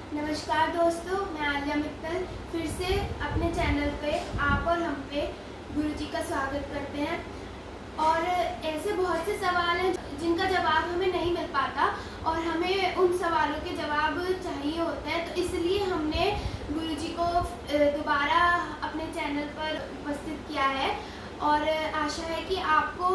नमस्कार दोस्तों, मैं आलिया मित्तल फिर से अपने चैनल पे आप और हम पे गुरुजी का स्वागत करते हैं। और ऐसे बहुत से सवाल हैं जिनका जवाब हमें नहीं मिल पाता और हमें उन सवालों के जवाब चाहिए होते हैं, तो इसलिए हमने गुरुजी को दोबारा अपने चैनल पर उपस्थित किया है और आशा है कि आपको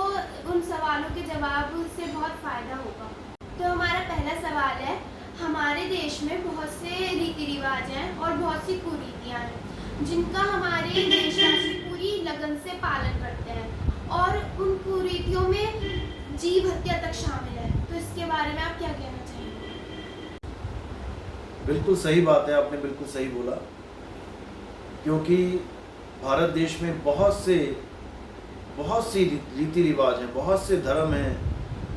उन सवालों के जवाब से बहुत फ़ायदा होगा। तो हमारा पहला सवाल है, हमारे देश में बहुत से रीति रिवाज हैं और बहुत सी कुरीतियाँ हैं जिनका हमारे देशवासी पूरी लगन से पालन करते हैं और उन कुरीतियों में जीव हत्या तक शामिल है। तो इसके बारे में आप क्या कहना चाहेंगे? बिल्कुल सही बात है, आपने बिल्कुल सही बोला। क्योंकि भारत देश में बहुत सी रीति रिवाज हैं, बहुत से धर्म हैं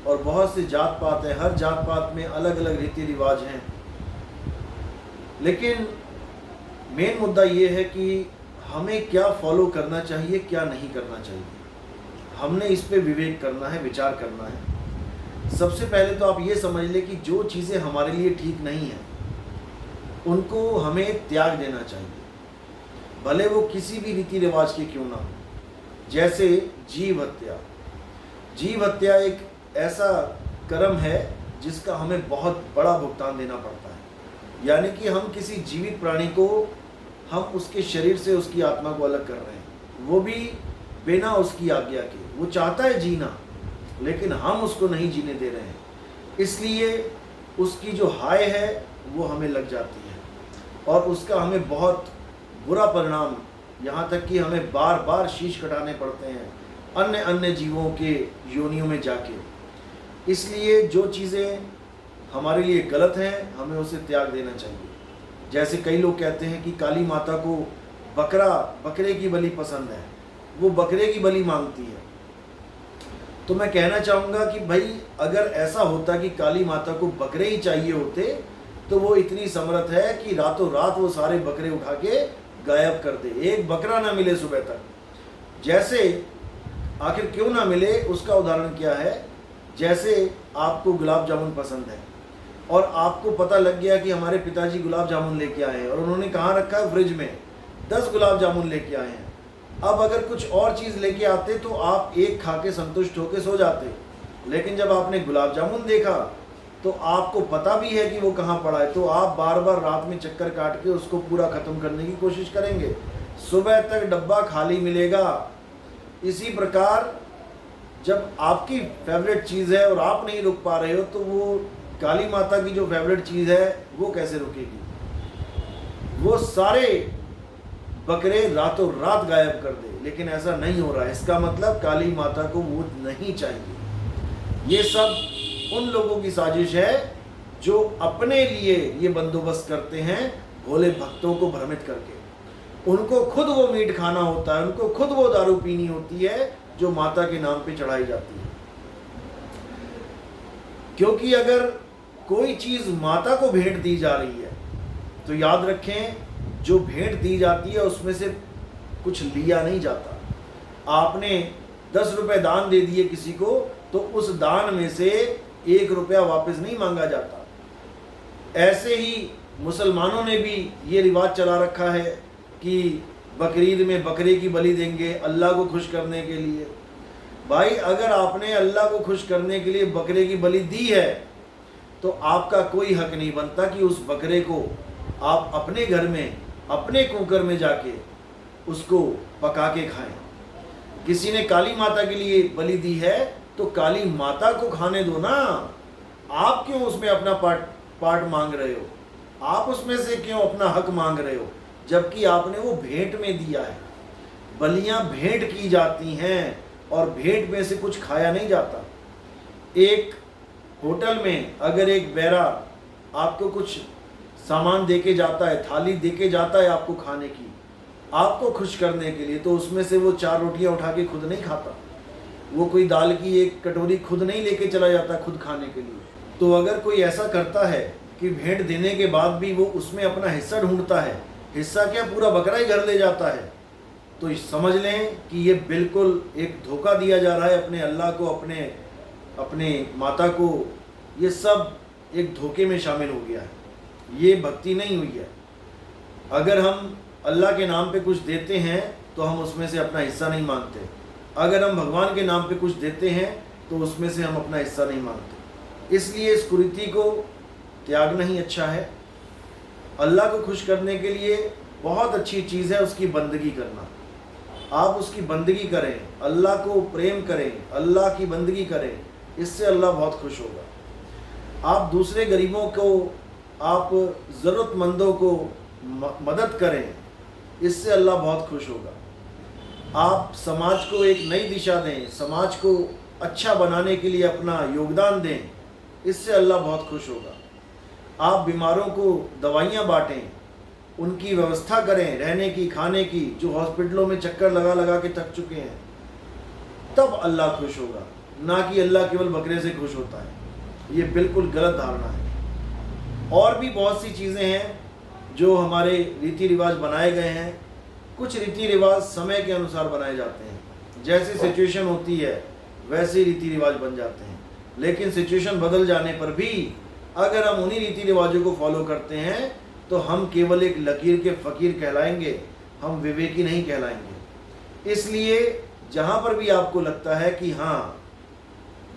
और बहुत से जात पात हैं। हर जात पात में अलग अलग रीति रिवाज हैं। लेकिन मेन मुद्दा ये है कि हमें क्या फॉलो करना चाहिए, क्या नहीं करना चाहिए। हमने इस पे विवेक करना है, विचार करना है। सबसे पहले तो आप ये समझ लें कि जो चीज़ें हमारे लिए ठीक नहीं हैं उनको हमें त्याग देना चाहिए, भले वो किसी भी रीति रिवाज के क्यों ना हो। जैसे जीव हत्या। जीव हत्या एक ऐसा कर्म है जिसका हमें बहुत बड़ा भुगतान देना पड़ता है। यानी कि हम किसी जीवित प्राणी को, हम उसके शरीर से उसकी आत्मा को अलग कर रहे हैं, वो भी बिना उसकी आज्ञा के। वो चाहता है जीना लेकिन हम उसको नहीं जीने दे रहे हैं, इसलिए उसकी जो हाय है वो हमें लग जाती है और उसका हमें बहुत बुरा परिणाम, यहाँ तक कि हमें बार बार शीश कटाने पड़ते हैं अन्य अन्य जीवों के योनियों में जाके। इसलिए जो चीज़ें हमारे लिए गलत हैं हमें उसे त्याग देना चाहिए। जैसे कई लोग कहते हैं कि काली माता को बकरे की बलि पसंद है, वो बकरे की बलि मांगती है। तो मैं कहना चाहूँगा कि भाई अगर ऐसा होता कि काली माता को बकरे ही चाहिए होते तो वो इतनी समर्थ है कि रातों रात वो सारे बकरे उठा के गायब कर दे, एक बकरा ना मिले सुबह तक। जैसे आखिर क्यों ना मिले, उसका उदाहरण क्या है। जैसे आपको गुलाब जामुन पसंद है और आपको पता लग गया कि हमारे पिताजी गुलाब जामुन लेके आए हैं और उन्होंने कहाँ रखा है, फ्रिज में 10 गुलाब जामुन लेके आए हैं। अब अगर कुछ और चीज़ लेके आते तो आप एक खा के संतुष्ट होकर सो जाते, लेकिन जब आपने गुलाब जामुन देखा तो आपको पता भी है कि वो कहाँ पड़ा है, तो आप बार बार रात में चक्कर काट के उसको पूरा ख़त्म करने की कोशिश करेंगे। सुबह तक डब्बा खाली मिलेगा। इसी प्रकार जब आपकी फेवरेट चीज़ है और आप नहीं रुक पा रहे हो तो वो काली माता की जो फेवरेट चीज़ है वो कैसे रुकेगी। वो सारे बकरे रातों रात गायब कर दे, लेकिन ऐसा नहीं हो रहा है। इसका मतलब काली माता को वो नहीं चाहिए। ये सब उन लोगों की साजिश है जो अपने लिए ये बंदोबस्त करते हैं, भोले भक्तों को भ्रमित करके। उनको खुद वो मीट खाना होता है, उनको खुद वो दारू पीनी होती है जो माता के नाम पे चढ़ाई जाती है। क्योंकि अगर कोई चीज़ माता को भेंट दी जा रही है तो याद रखें, जो भेंट दी जाती है उसमें से कुछ लिया नहीं जाता। आपने 10 रुपए दान दे दिए किसी को तो उस दान में से 1 रुपया वापस नहीं मांगा जाता। ऐसे ही मुसलमानों ने भी ये रिवाज चला रखा है कि बकरीद में बकरे की बलि देंगे अल्लाह को खुश करने के लिए। भाई अगर आपने अल्लाह को खुश करने के लिए बकरे की बलि दी है तो आपका कोई हक नहीं बनता कि उस बकरे को आप अपने घर में, अपने कुकर में जाके उसको पका के खाएं। किसी ने काली माता के लिए बलि दी है तो काली माता को खाने दो ना। आप क्यों उसमें अपना पार्ट मांग रहे हो? आप उसमें से क्यों अपना हक मांग रहे हो, जबकि आपने वो भेंट में दिया है। बलियां भेंट की जाती हैं और भेंट में से कुछ खाया नहीं जाता। एक होटल में अगर एक बैरा आपको कुछ सामान देके जाता है, थाली देके जाता है आपको खाने की, आपको खुश करने के लिए, तो उसमें से वो 4 रोटियां उठा के खुद नहीं खाता। वो कोई दाल की एक कटोरी खुद नहीं लेके चला जाता खुद खाने के लिए। तो अगर कोई ऐसा करता है कि भेंट देने के बाद भी वो उसमें अपना हिस्सा ढूंढता है, हिस्सा क्या पूरा बकरा ही घर ले जाता है, तो समझ लें कि ये बिल्कुल एक धोखा दिया जा रहा है अपने अल्लाह को, अपने माता को। ये सब एक धोखे में शामिल हो गया है। ये भक्ति नहीं हुई है। अगर हम अल्लाह के नाम पे कुछ देते हैं तो हम उसमें से अपना हिस्सा नहीं मांगते, अगर हम भगवान के नाम पे कुछ देते हैं तो उसमें से हम अपना हिस्सा नहीं मांगते। इसलिए इस कुरीति को त्यागना ही अच्छा है। अल्लाह को खुश करने के लिए बहुत अच्छी चीज़ है उसकी बंदगी करना। आप उसकी बंदगी करें, अल्लाह को प्रेम करें, अल्लाह की बंदगी करें, इससे अल्लाह बहुत खुश होगा। आप दूसरे गरीबों को, आप ज़रूरतमंदों को मदद करें, इससे अल्लाह बहुत खुश होगा। आप समाज को एक नई दिशा दें, समाज को अच्छा बनाने के लिए अपना योगदान दें, इससे अल्लाह बहुत खुश होगा। आप बीमारों को दवाइयाँ बांटें, उनकी व्यवस्था करें रहने की, खाने की, जो हॉस्पिटलों में चक्कर लगा लगा के थक चुके हैं, तब अल्लाह खुश होगा, ना कि अल्लाह केवल बकरे से खुश होता है। ये बिल्कुल गलत धारणा है। और भी बहुत सी चीज़ें हैं जो हमारे रीति रिवाज बनाए गए हैं। कुछ रीति रिवाज समय के अनुसार बनाए जाते हैं, जैसी सिचुएशन होती है वैसे रीति रिवाज बन जाते हैं। लेकिन सिचुएशन बदल जाने पर भी अगर हम उन्हीं रीति रिवाजों को फॉलो करते हैं तो हम केवल एक लकीर के फ़कीर कहलाएंगे, हम विवेकी नहीं कहलाएंगे। इसलिए जहाँ पर भी आपको लगता है कि हाँ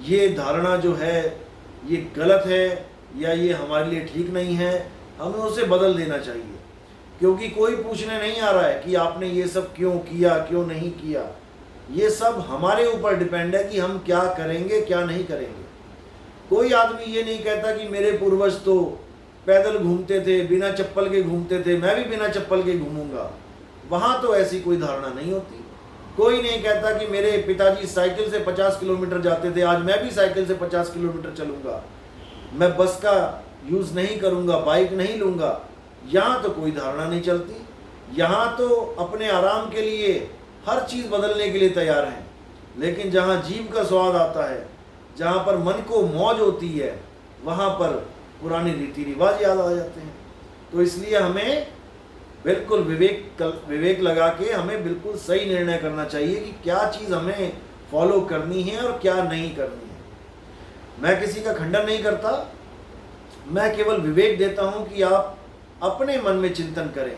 ये धारणा जो है ये गलत है या ये हमारे लिए ठीक नहीं है, हमें उसे बदल देना चाहिए। क्योंकि कोई पूछने नहीं आ रहा है कि आपने ये सब क्यों किया, क्यों नहीं किया। ये सब हमारे ऊपर डिपेंड है कि हम क्या करेंगे, क्या नहीं करेंगे। कोई आदमी ये नहीं कहता कि मेरे पूर्वज तो पैदल घूमते थे, बिना चप्पल के घूमते थे, मैं भी बिना चप्पल के घूमूंगा। वहाँ तो ऐसी कोई धारणा नहीं होती। कोई नहीं कहता कि मेरे पिताजी साइकिल से 50 किलोमीटर जाते थे, आज मैं भी साइकिल से 50 किलोमीटर चलूँगा, मैं बस का यूज़ नहीं करूँगा, बाइक नहीं लूँगा। यहाँ तो कोई धारणा नहीं चलती। यहाँ तो अपने आराम के लिए हर चीज़ बदलने के लिए तैयार हैं। लेकिन जहाँ जीभ का स्वाद आता है, जहाँ पर मन को मौज होती है, वहाँ पर पुराने रीति रिवाज याद आ जाते हैं। तो इसलिए हमें बिल्कुल विवेक लगा के हमें बिल्कुल सही निर्णय करना चाहिए कि क्या चीज़ हमें फॉलो करनी है और क्या नहीं करनी है। मैं किसी का खंडन नहीं करता, मैं केवल विवेक देता हूँ कि आप अपने मन में चिंतन करें,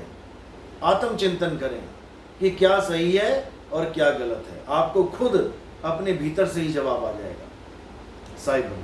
आत्मचिंतन करें कि क्या सही है और क्या गलत है। आपको खुद अपने भीतर से ही जवाब आ जाएगा। साहिब।